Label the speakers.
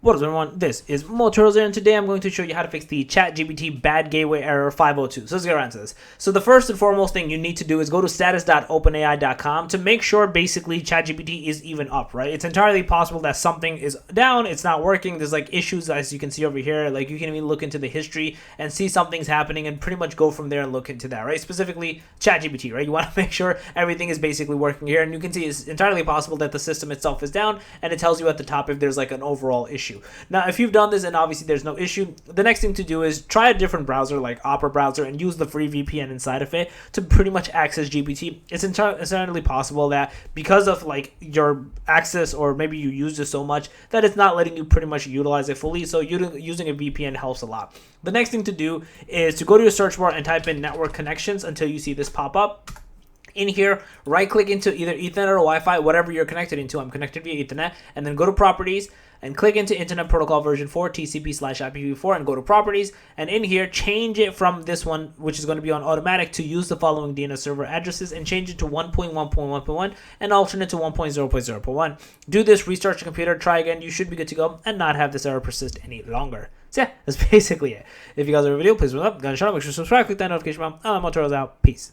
Speaker 1: What is everyone? This is Motorola, and today I'm going to show you how to fix the ChatGPT bad gateway error 502. So let's get around to this. So the first and foremost thing you need to do is go to status.openai.com to make sure basically ChatGPT is even up, right? It's entirely possible that something is down, it's not working, there's like issues as you can see over here. Like you can even look into the history and see something's happening and pretty much go from there and look into that, right? Specifically ChatGPT, right? You want to make sure everything is basically working here, and you can see it's entirely possible that the system itself is down, and it tells you at the top if there's like an overall issue. Now, if you've done this and obviously there's no issue, the next thing to do is try a different browser like Opera browser and use the free VPN inside of it to pretty much access GPT. It's entirely possible that because of like your access, or maybe you use it so much that it's not letting you pretty much utilize it fully. So using a VPN helps a lot. The next thing to do is to go to your search bar and type in network connections until you see this pop up. In here, right click into either Ethernet or Wi-Fi, whatever you're connected into. I'm connected via Ethernet, and then go to properties and click into Internet Protocol version 4 TCP/IPv4 and go to properties, and in here change it from this one, which is going to be on automatic, to use the following DNS server addresses, and change it to 1.1.1.1 and alternate to 1.0.0.1. Do this, restart your computer, try again, you should be good to go and not have this error persist any longer. So yeah, that's basically it. If you guys like the video, please run up, gun shot, make sure to subscribe, click that notification bell. I'm Motorola's out. Peace.